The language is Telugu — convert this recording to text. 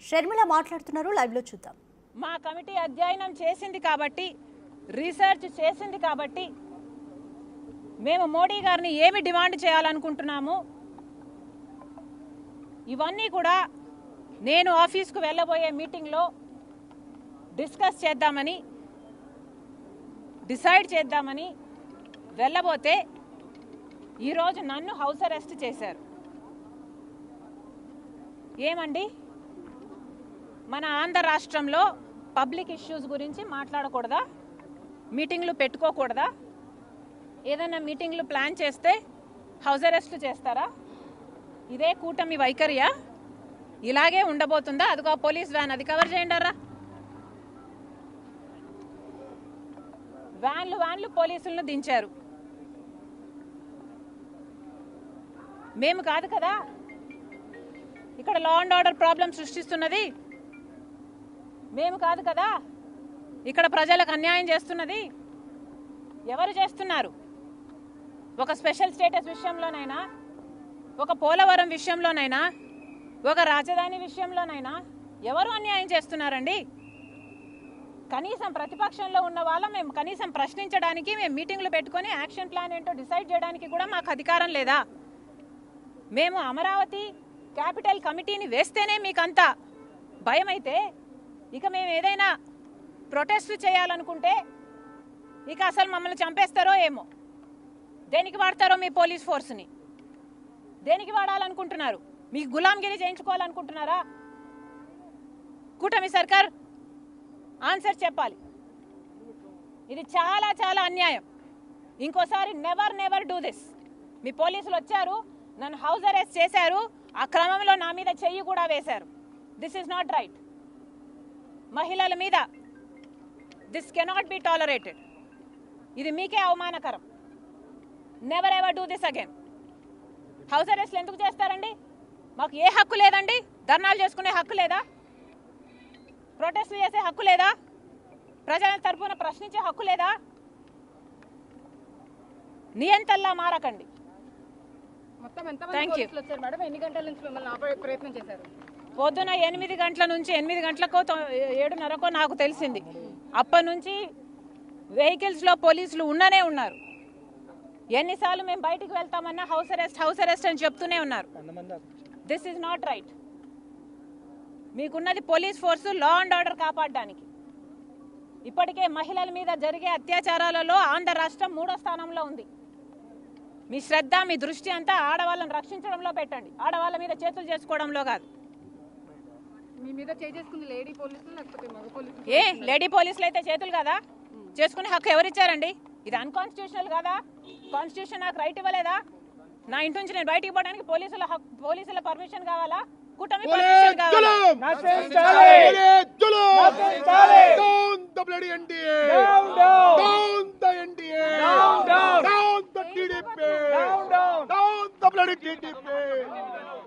షర్మిల మాట్లాడుతున్నారు, లైవ్ లో చూద్దాం. మా కమిటీ అధ్యయనం చేసింది కాబట్టి, రీసెర్చ్ చేసింది కాబట్టి మేము మోడీ గారిని ఏమి డిమాండ్ చేయాలనుకుంటున్నాము, ఇవన్నీ కూడా నేను ఆఫీస్కు వెళ్ళబోయే మీటింగ్లో డిస్కస్ చేద్దామని, డిసైడ్ చేద్దామని వెళ్ళబోతే ఈరోజు నన్ను హౌస్ అరెస్ట్ చేశారు. ఏమండి, మన ఆంధ్ర రాష్ట్రంలో పబ్లిక్ ఇష్యూస్ గురించి మాట్లాడకూడదా? మీటింగ్లు పెట్టుకోకూడదా? ఏదైనా మీటింగ్లు ప్లాన్ చేస్తే హౌస్ అరెస్ట్ చేస్తారా? ఇదే కూటమి వైఖరియా? ఇలాగే ఉండబోతుందా? అదిగో పోలీస్ వ్యాన్, అది కవర్ చేయండారా. వ్యాన్లు పోలీసులను దించారు. మేము కాదు కదా ఇక్కడ లా అండ్ ఆర్డర్ ప్రాబ్లం సృష్టిస్తున్నది, మేము కాదు కదా ఇక్కడ ప్రజలకు అన్యాయం చేస్తున్నది. ఎవరు చేస్తున్నారు? ఒక స్పెషల్ స్టేటస్ విషయంలోనైనా, ఒక పోలవరం విషయంలోనైనా, ఒక రాజధాని విషయంలోనైనా ఎవరు అన్యాయం చేస్తున్నారండి? కనీసం ప్రతిపక్షంలో ఉన్న వాళ్ళం మేము కనీసం ప్రశ్నించడానికి, మేము మీటింగ్లు పెట్టుకొని యాక్షన్ ప్లాన్ ఏంటో డిసైడ్ చేయడానికి కూడా మాకు అధికారం లేదా? మేము అమరావతి క్యాపిటల్ కమిటీని వేస్తేనే మీకంతా భయం అయితే, ఇక మేము ఏదైనా ప్రొటెస్ట్ చేయాలనుకుంటే ఇక అసలు మమ్మల్ని చంపేస్తారో ఏమో. దేనికి వాడతారో మీ పోలీస్ ఫోర్స్ని? దేనికి వాడాలనుకుంటున్నారు? మీకు గులాంగిరి చేయించుకోవాలనుకుంటున్నారా? కూటమి సర్కార్ ఆన్సర్ చెప్పాలి. ఇది చాలా చాలా అన్యాయం. ఇంకోసారి నెవర్ డూ దిస్. మీ పోలీసులు వచ్చారు, నన్ను హౌస్ అరెస్ట్ చేశారు, ఆ క్రమంలో నా మీద చెయ్యి కూడా వేశారు. This is not right. మహిళల మీద దిస్ కెనాట్ బి టాలరేటెడ్. ఇది మీకే అవమానకరం. Never ever do this again. House అరెస్ట్లు ఎందుకు చేస్తారండి? మాకు ఏ హక్కు లేదండి? ధర్నాలు చేసుకునే హక్కు లేదా? ప్రొటెస్ట్లు చేసే హక్కు లేదా? ప్రజల తరఫున ప్రశ్నించే హక్కు లేదా? నియంతల్లా మారకండి. పొద్దున 8 గంటల నుంచి 8 గంటలకో 7:30కో నాకు తెలిసింది. అప్పటి నుంచి వెహికల్స్ లో పోలీసులు ఉన్ననే ఉన్నారు. ఎన్నిసార్లు మేము బయటికి వెళ్తామన్నా హౌస్ అరెస్ట్ అని చెప్తూనే ఉన్నారు. This is not right. మీకున్నది police force law and order కాపాడడానికి. ఇప్పటికే మహిళల మీద జరిగే అత్యాచారాలలో ఆంధ్ర రాష్ట్రం 3వ స్థానంలో ఉంది. మీ శ్రద్ధ, మీ దృష్టి అంతా ఆడవాళ్ళని రక్షించడంలో పెట్టండి, ఆడవాళ్ళ మీద చేతులు చేసుకోవడంలో కాదు. మీ మీద చేసుకుంది లేడీ పోలీసులు లేకపోతే మగ పోలీసులు? ఏ లేడీ పోలీసులు అయితే చేతులు కదా చేసుకునే హక్కు ఎవరిచ్చారండి? ఇది అన్కాన్స్టిట్యూషనల్ కదా? కాన్స్టిట్యూషన్ నాకు రైట్ ఇవ్వలేదా? నా ఇంటి నుంచి నేను బయటికి పోవడానికి పోలీసుల పర్మిషన్ కావాలా? కూటమి పర్మిషన్ కావాలా? TDP! Down the bloody TDP!